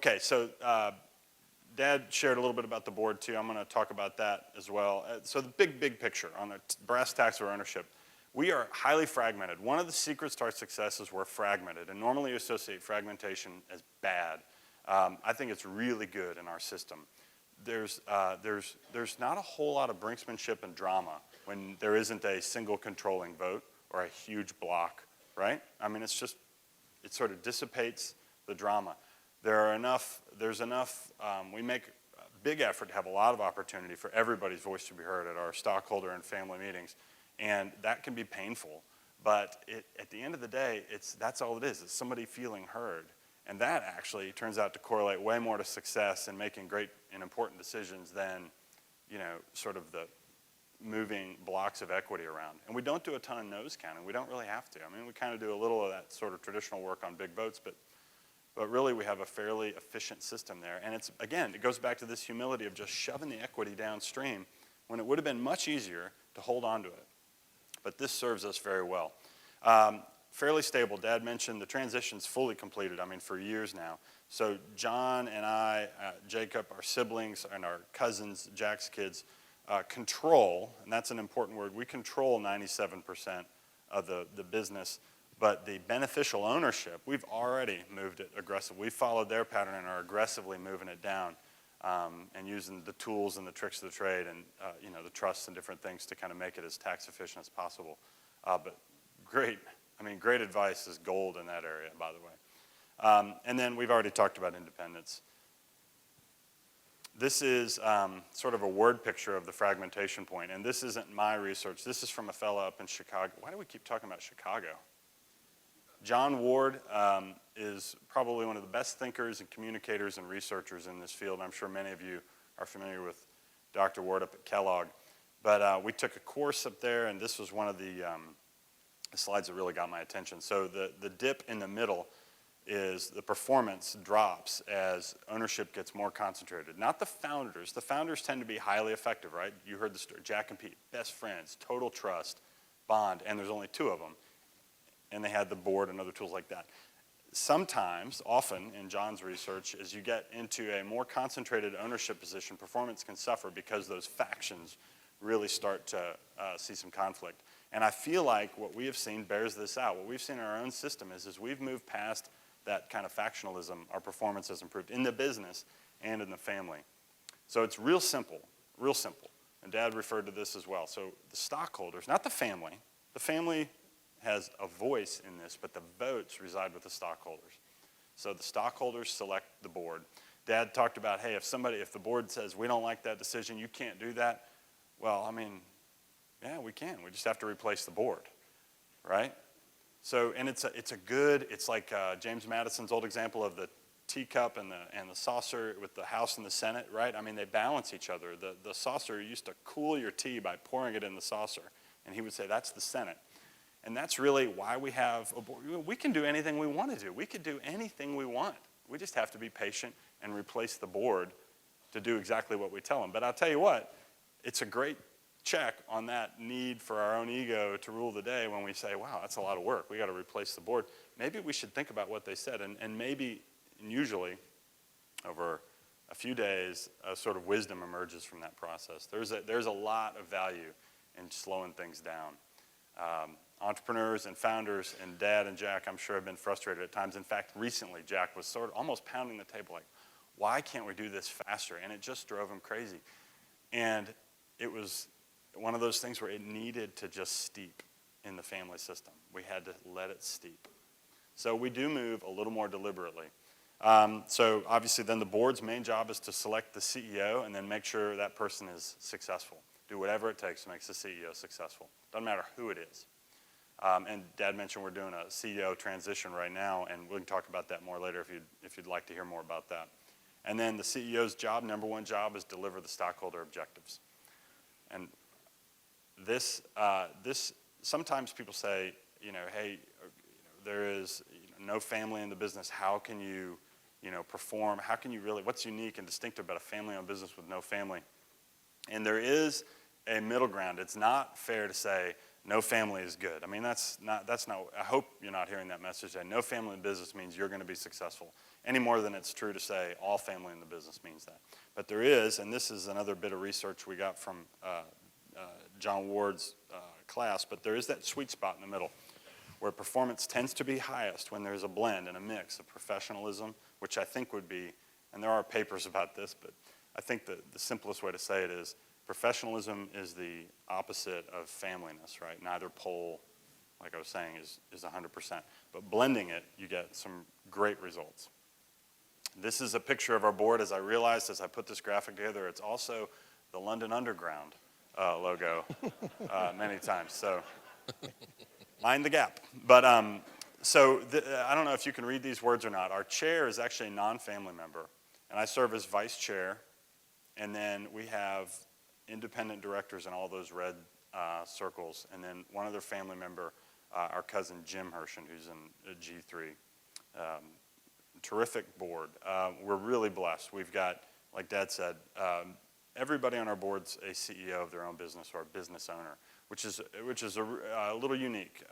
Okay, so Dad shared a little bit about the board too. I'm going to talk about that as well. So the big picture on the brass tacks of ownership. We are highly fragmented. One of the secrets to our success is we're fragmented, and normally you associate fragmentation as bad. I think it's really good in our system. There's not a whole lot of brinksmanship and drama when there isn't a single controlling vote or a huge block, right? I mean, it sort of dissipates the drama. There's enough, we make a big effort to have a lot of opportunity for everybody's voice to be heard at our stockholder and family meetings, and that can be painful, but at the end of the day, that's all it is. It's somebody feeling heard, and that actually turns out to correlate way more to success and making great and important decisions than, sort of the moving blocks of equity around. And we don't do a ton of nose counting. We don't really have to. I mean, we kind of do a little of that sort of traditional work on big votes, but really we have a fairly efficient system there. And it goes back to this humility of just shoving the equity downstream when it would have been much easier to hold on to it. But this serves us very well. Fairly stable. Dad mentioned the transition's fully completed, for years now. So John and I, Jacob, our siblings, and our cousins, Jack's kids, control, and that's an important word, we control 97% of the business. But the beneficial ownership, we've already moved it aggressively. We followed their pattern and are aggressively moving it down and using the tools and the tricks of the trade and the trusts and different things to kind of make it as tax efficient as possible. But great advice is gold in that area, by the way. And then we've already talked about independence. This is sort of a word picture of the fragmentation point, and this isn't my research. This is from a fellow up in Chicago. Why do we keep talking about Chicago? John Ward is probably one of the best thinkers and communicators and researchers in this field. I'm sure many of you are familiar with Dr. Ward up at Kellogg. But we took a course up there, and this was one of the slides that really got my attention. So the dip in the middle is the performance drops as ownership gets more concentrated. Not the founders. The founders tend to be highly effective, right? You heard the story. Jack and Pete, best friends, total trust, bond, and there's only two of them. And they had the board and other tools like that. Sometimes, often in John's research, as you get into a more concentrated ownership position, performance can suffer because those factions really start to see some conflict. And I feel like what we have seen bears this out. What we've seen in our own system is we've moved past that kind of factionalism, our performance has improved in the business and in the family. So it's real simple, and Dad referred to this as well. So the stockholders, not the family has a voice in this, but the votes reside with the stockholders. So the stockholders select the board. Dad talked about, hey, if the board says we don't like that decision, you can't do that. Well, yeah, we can. We just have to replace the board, right? So, and it's like James Madison's old example of the teacup and the saucer with the House and the Senate, right? They balance each other. The saucer used to cool your tea by pouring it in the saucer, and he would say that's the Senate. And that's really why we have a board. We can do anything we want to do. We could do anything we want. We just have to be patient and replace the board to do exactly what we tell them. But I'll tell you what, it's a great check on that need for our own ego to rule the day when we say, wow, that's a lot of work. We got to replace the board. Maybe we should think about what they said. And maybe, and usually, over a few days, a sort of wisdom emerges from that process. There's a lot of value in slowing things down. Entrepreneurs and founders and Dad and Jack, I'm sure, have been frustrated at times. In fact, recently, Jack was sort of almost pounding the table like, why can't we do this faster? And it just drove him crazy. And it was one of those things where it needed to just steep in the family system. We had to let it steep. So we do move a little more deliberately. So obviously then the board's main job is to select the CEO and then make sure that person is successful. Do whatever it takes to make the CEO successful. Doesn't matter who it is. And Dad mentioned we're doing a CEO transition right now, and we can talk about that more later if you'd like to hear more about that. And then the CEO's number one job is deliver the stockholder objectives. And this sometimes people say, hey, there is no family in the business. How can you, perform? How can you really? What's unique and distinctive about a family-owned business with no family? And there is a middle ground. It's not fair to say no family is good. I mean, that's not, I hope you're not hearing that message that no family in business means you're going to be successful, any more than it's true to say all family in the business means that. But there is, and this is another bit of research we got from John Ward's class, but there is that sweet spot in the middle where performance tends to be highest when there's a blend and a mix of professionalism, which I think would be, and there are papers about this, but I think the simplest way to say it is professionalism is the opposite of familyness, right? Neither pole, like I was saying, is 100%. But blending it, you get some great results. This is a picture of our board. As I realized as I put this graphic together, it's also the London Underground logo many times. So mind the gap. But I don't know if you can read these words or not. Our chair is actually a non-family member, and I serve as vice chair. And then we have independent directors in all those red circles, and then one other family member, our cousin Jim Herschend, who's in G3. Terrific board. We're really blessed. We've got, like Dad said, everybody on our board's a CEO of their own business or a business owner, which is a little unique.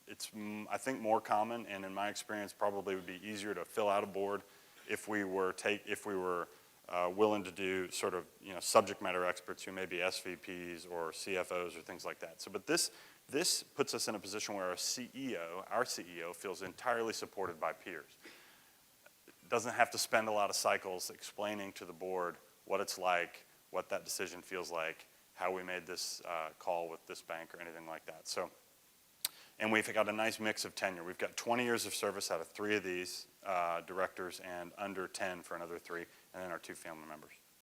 It's, I think, more common, and in my experience, probably would be easier to fill out a board if we were willing to do sort of subject matter experts who may be SVPs or CFOs or things like that. So, but this puts us in a position where our CEO feels entirely supported by peers. Doesn't have to spend a lot of cycles explaining to the board what it's like, what that decision feels like, how we made this call with this bank or anything like that. So, and we've got a nice mix of tenure. We've got 20 years of service out of 3 of these directors and under 10 for another 3, and then our 2 family members.